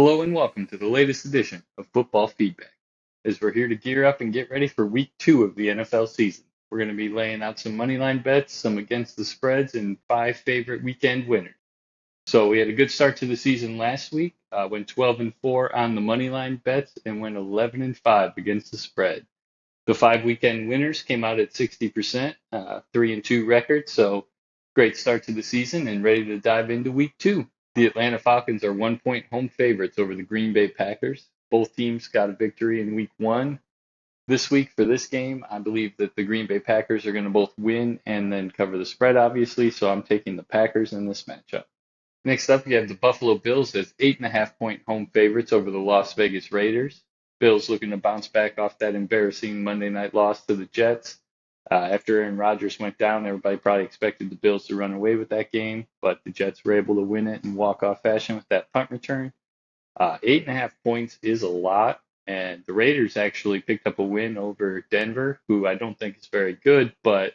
Hello and welcome to the latest edition of Football Feedback. As we're here to gear up and get ready for week 2 of the NFL season, we're going to be laying out some money line bets, some against the spreads, and 5 favorite weekend winners. So we had a good start to the season last week, went 12-4 on the money line bets, and went 11-5 against the spread. The 5 weekend winners came out at 60%, 3-2 record. So great start to the season and ready to dive into week 2. The Atlanta Falcons are 1 point home favorites over the Green Bay Packers. Both teams got a victory in week 1. This week for this game, I believe that the Green Bay Packers are going to both win and then cover the spread, obviously. So I'm taking the Packers in this matchup. Next up, you have the Buffalo Bills as 8.5 point home favorites over the Las Vegas Raiders. Bills looking to bounce back off that embarrassing Monday night loss to the Jets. After Aaron Rodgers went down, everybody probably expected the Bills to run away with that game, but the Jets were able to win it in walk-off fashion with that punt return. 8.5 points is a lot, and the Raiders actually picked up a win over Denver, who I don't think is very good, but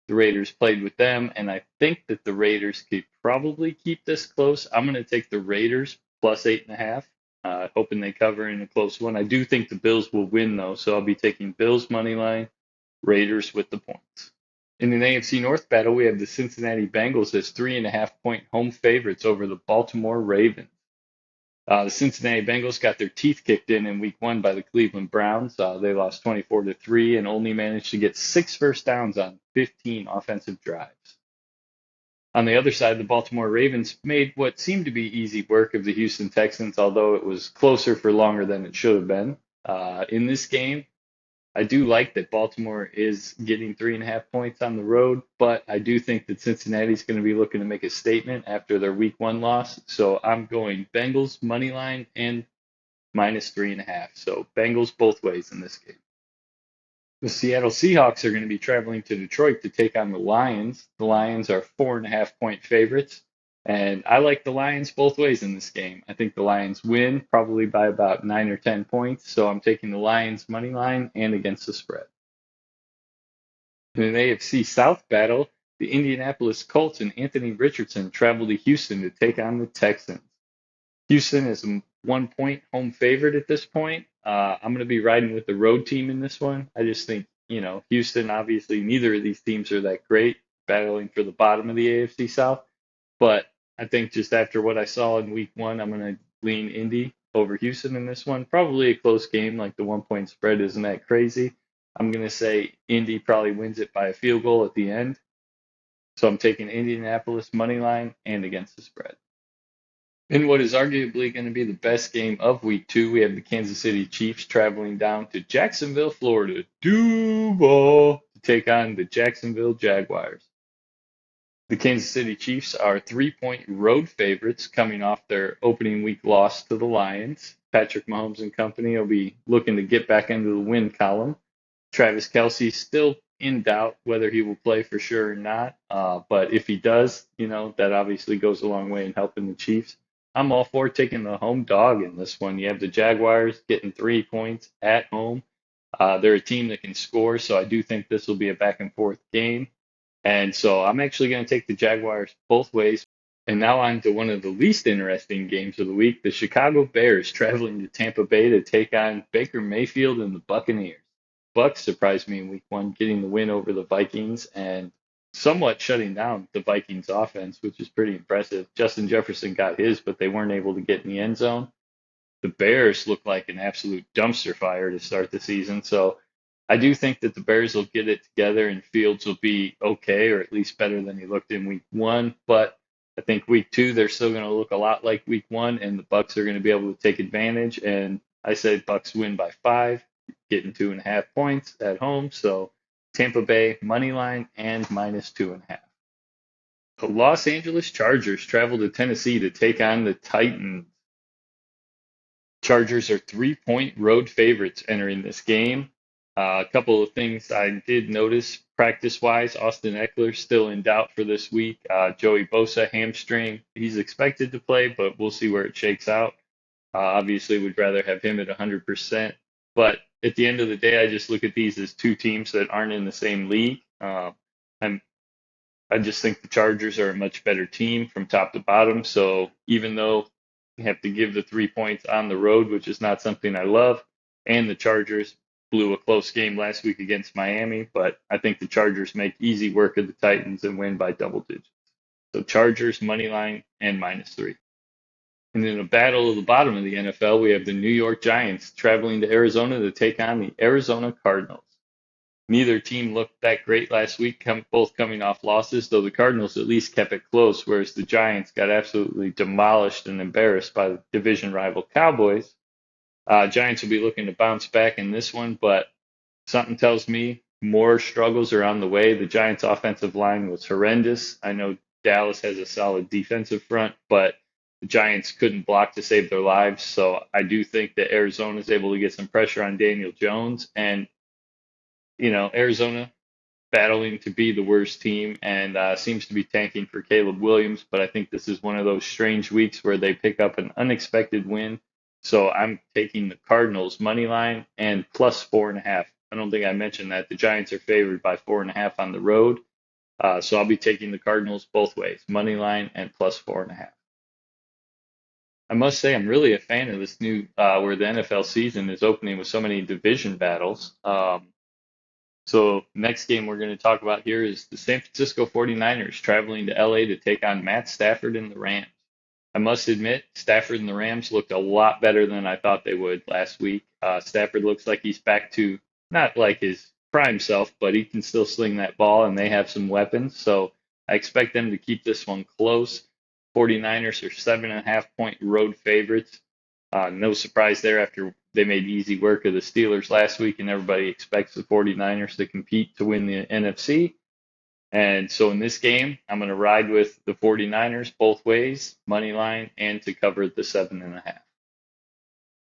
the Raiders played with them, and I think that the Raiders could probably keep this close. I'm going to take the Raiders plus 8.5, hoping they cover in a close one. I do think the Bills will win, though, so I'll be taking Bills money line, Raiders with the points. In an AFC North battle, we have the Cincinnati Bengals as 3.5 point home favorites over the Baltimore Ravens. The Cincinnati Bengals got their teeth kicked in week 1 by the Cleveland Browns. They lost 24-3 and only managed to get 6 first downs on 15 offensive drives. On the other side, the Baltimore Ravens made what seemed to be easy work of the Houston Texans, although it was closer for longer than it should have been. In this game, I do like that Baltimore is getting 3.5 points on the road, but I do think that Cincinnati's going to be looking to make a statement after their week 1 loss. So I'm going Bengals money line and minus 3.5. So Bengals both ways in this game. The Seattle Seahawks are going to be traveling to Detroit to take on the Lions. The Lions are 4.5 point favorites, and I like the Lions both ways in this game. I think the Lions win probably by about 9 or 10 points, so I'm taking the Lions money line and against the spread. In an AFC South battle, the Indianapolis Colts and Anthony Richardson travel to Houston to take on the Texans. Houston is a 1 point home favorite at this point. I'm going to be riding with the road team in this one. I just think, Houston, obviously, neither of these teams are that great, battling for the bottom of the AFC South. But I think just after what I saw in week 1, I'm going to lean Indy over Houston in this one. Probably a close game, like the 1 point spread isn't that crazy. I'm going to say Indy probably wins it by a field goal at the end. So I'm taking Indianapolis money line and against the spread. In what is arguably going to be the best game of week 2, we have the Kansas City Chiefs traveling down to Jacksonville, Florida, Duval, to take on the Jacksonville Jaguars. The Kansas City Chiefs are 3 point road favorites coming off their opening week loss to the Lions. Patrick Mahomes and company will be looking to get back into the win column. Travis Kelce still in doubt whether he will play for sure or not. But if he does, that obviously goes a long way in helping the Chiefs. I'm all for taking the home dog in this one. You have the Jaguars getting 3 points at home. They're a team that can score, so I do think this will be a back and forth game. And so I'm actually going to take the Jaguars both ways. And now on to one of the least interesting games of the week, the Chicago Bears traveling to Tampa Bay to take on Baker Mayfield and the Buccaneers. Bucks surprised me in week 1, getting the win over the Vikings and somewhat shutting down the Vikings offense, which is pretty impressive. Justin Jefferson got his, but they weren't able to get in the end zone. The Bears look like an absolute dumpster fire to start the season. So I do think that the Bears will get it together and Fields will be okay, or at least better than he looked in week 1. But I think week 2, they're still going to look a lot like week 1, and the Bucks are going to be able to take advantage. And I say Bucks win by 5, getting 2.5 points at home. So Tampa Bay money line and minus 2.5. The Los Angeles Chargers travel to Tennessee to take on the Titans. Chargers are 3 point road favorites entering this game. A couple of things I did notice practice-wise. Austin Eckler still in doubt for this week. Joey Bosa, hamstring. He's expected to play, but we'll see where it shakes out. Obviously, would rather have him at 100%. But at the end of the day, I just look at these as two teams that aren't in the same league. And I just think the Chargers are a much better team from top to bottom. So even though You have to give the 3 points on the road, which is not something I love. And the Chargers blew a close game last week against Miami, but I think the Chargers make easy work of the Titans and win by double digits. So Chargers money line and -3. And in a battle of the bottom of the NFL, we have the New York Giants traveling to Arizona to take on the Arizona Cardinals. Neither team looked that great last week, both coming off losses, though the Cardinals at least kept it close, whereas the Giants got absolutely demolished and embarrassed by the division rival Cowboys. Giants will be looking to bounce back in this one, but something tells me more struggles are on the way. The Giants' offensive line was horrendous. I know Dallas has a solid defensive front, but the Giants couldn't block to save their lives. So I do think that Arizona is able to get some pressure on Daniel Jones. And, Arizona battling to be the worst team and seems to be tanking for Caleb Williams. But I think this is one of those strange weeks where they pick up an unexpected win. So I'm taking the Cardinals money line and +4.5. I don't think I mentioned that. The Giants are favored by 4.5 on the road. So I'll be taking the Cardinals both ways, money line and +4.5. I must say I'm really a fan of this new where the NFL season is opening with so many division battles. So next game we're going to talk about here is the San Francisco 49ers traveling to LA to take on Matt Stafford and the Rams. I must admit, Stafford and the Rams looked a lot better than I thought they would last week. Stafford looks like he's back to not like his prime self, but he can still sling that ball, and they have some weapons. So I expect them to keep this one close. 49ers are 7.5-point road favorites. No surprise there after they made easy work of the Steelers last week, and everybody expects the 49ers to compete to win the NFC. And so in this game, I'm going to ride with the 49ers both ways, money line, and to cover the 7.5.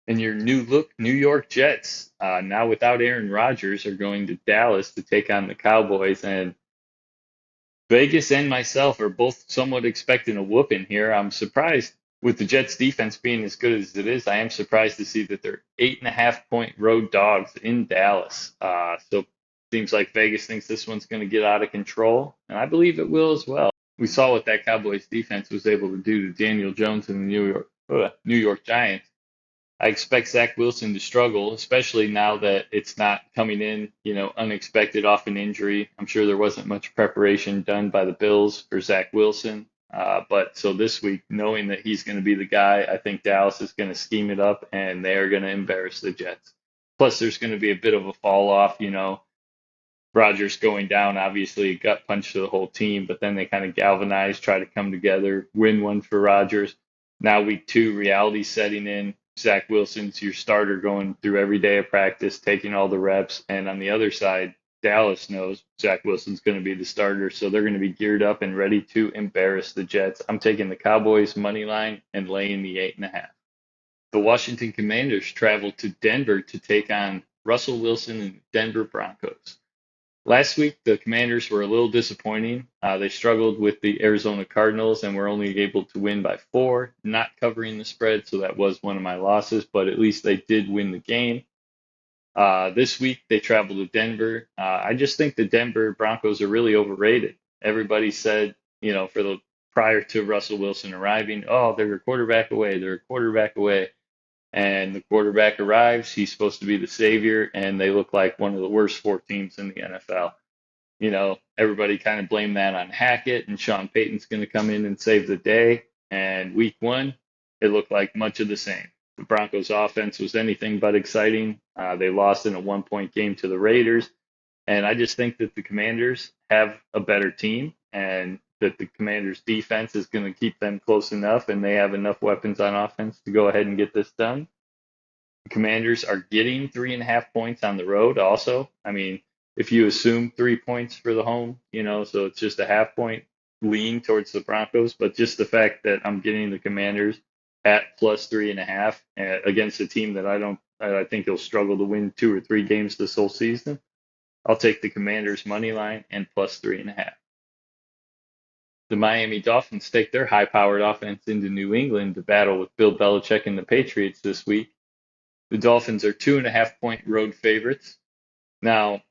And your new look New York Jets, now without Aaron Rodgers, are going to Dallas to take on the Cowboys. And Vegas and myself are both somewhat expecting a whooping here. I'm surprised with the Jets defense being as good as it is. I am surprised to see that they're 8.5-point road dogs in Dallas. So seems like Vegas thinks this one's going to get out of control, and I believe it will as well. We saw what that Cowboys defense was able to do to Daniel Jones and the New York Giants. I expect Zach Wilson to struggle, especially now that it's not coming in, unexpected off an injury. I'm sure there wasn't much preparation done by the Bills for Zach Wilson. But so this week, knowing that he's going to be the guy, I think Dallas is going to scheme it up and they are going to embarrass the Jets. Plus, there's going to be a bit of a fall off, Rodgers going down, obviously a gut punch to the whole team, but then they kind of galvanize, try to come together, win one for Rodgers. Now week 2, reality setting in. Zach Wilson's your starter going through every day of practice, taking all the reps. And on the other side, Dallas knows Zach Wilson's going to be the starter, so they're going to be geared up and ready to embarrass the Jets. I'm taking the Cowboys money line and laying the 8.5. The Washington Commanders travel to Denver to take on Russell Wilson and Denver Broncos. Last week, the Commanders were a little disappointing. They struggled with the Arizona Cardinals and were only able to win by 4, not covering the spread, so that was one of my losses, but at least they did win the game. This week, they travel to Denver. I just think the Denver Broncos are really overrated. Everybody said, prior to Russell Wilson arriving, oh, they're a quarterback away, they're a quarterback away. And the quarterback arrives. He's supposed to be the savior, and they look like one of the worst 4 teams in the NFL. Everybody kind of blamed that on Hackett, and Sean Payton's going to come in and save the day. And week 1, it looked like much of the same. The Broncos' offense was anything but exciting. They lost in a 1-point game to the Raiders. And I just think that the Commanders have a better team, and that the Commanders' defense is going to keep them close enough, and they have enough weapons on offense to go ahead and get this done. The Commanders are getting 3.5 points on the road also. I mean, if you assume 3 points for the home, so it's just a half-point lean towards the Broncos, but just the fact that I'm getting the Commanders at +3.5 against a team that I think will struggle to win 2 or 3 games this whole season, I'll take the Commanders money line and +3.5. The Miami Dolphins take their high-powered offense into New England to battle with Bill Belichick and the Patriots this week. The Dolphins are 2.5-point road favorites. Now,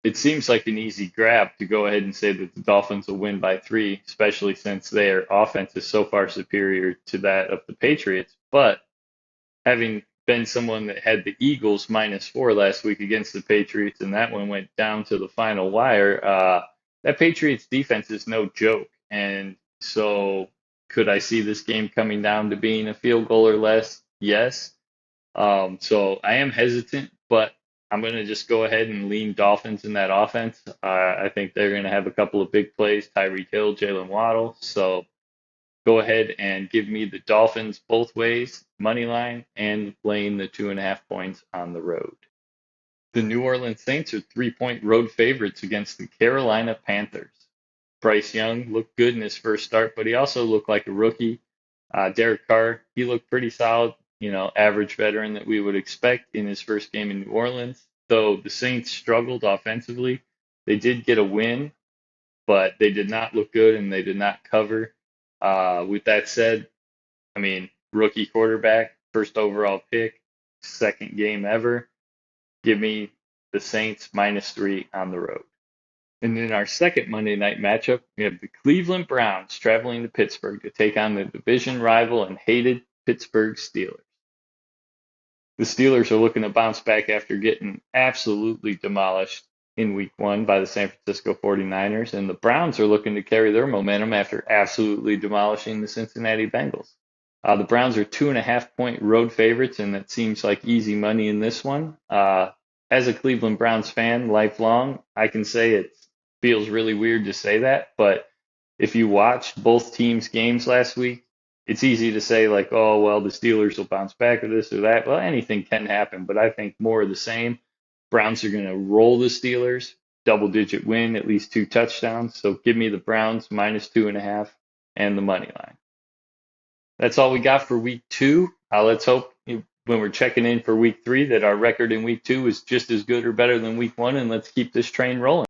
it seems like an easy grab to go ahead and say that the Dolphins will win by 3, especially since their offense is so far superior to that of the Patriots. But having been someone that had the Eagles -4 last week against the Patriots, and that one went down to the final wire, that Patriots defense is no joke. And so, could I see this game coming down to being a field goal or less? Yes. So I am hesitant, but I'm going to just go ahead and lean Dolphins in that offense. I think they're going to have a couple of big plays, Tyreek Hill, Jalen Waddle. So go ahead and give me the Dolphins both ways, money line, and laying the 2.5 points on the road. The New Orleans Saints are 3-point road favorites against the Carolina Panthers. Bryce Young looked good in his first start, but he also looked like a rookie. Derek Carr, he looked pretty solid, average veteran that we would expect in his first game in New Orleans. Though the Saints struggled offensively, they did get a win, but they did not look good and they did not cover. With that said, I mean, rookie quarterback, first overall pick, second game ever. Give me the Saints -3 on the road. And in our second Monday night matchup, we have the Cleveland Browns traveling to Pittsburgh to take on the division rival and hated Pittsburgh Steelers. The Steelers are looking to bounce back after getting absolutely demolished in week 1 by the San Francisco 49ers, and the Browns are looking to carry their momentum after absolutely demolishing the Cincinnati Bengals. The Browns are 2.5 point road favorites, and that seems like easy money in this one. As a Cleveland Browns fan, lifelong, I can say it feels really weird to say that, but if you watched both teams' games last week, it's easy to say like, oh, well, the Steelers will bounce back or this or that. Well, anything can happen, but I think more of the same. Browns are going to roll the Steelers, double-digit win, at least 2 touchdowns. So give me the Browns -2.5 and the money line. That's all we got for week 2. Let's hope when we're checking in for week 3 that our record in week 2 is just as good or better than week 1, and let's keep this train rolling.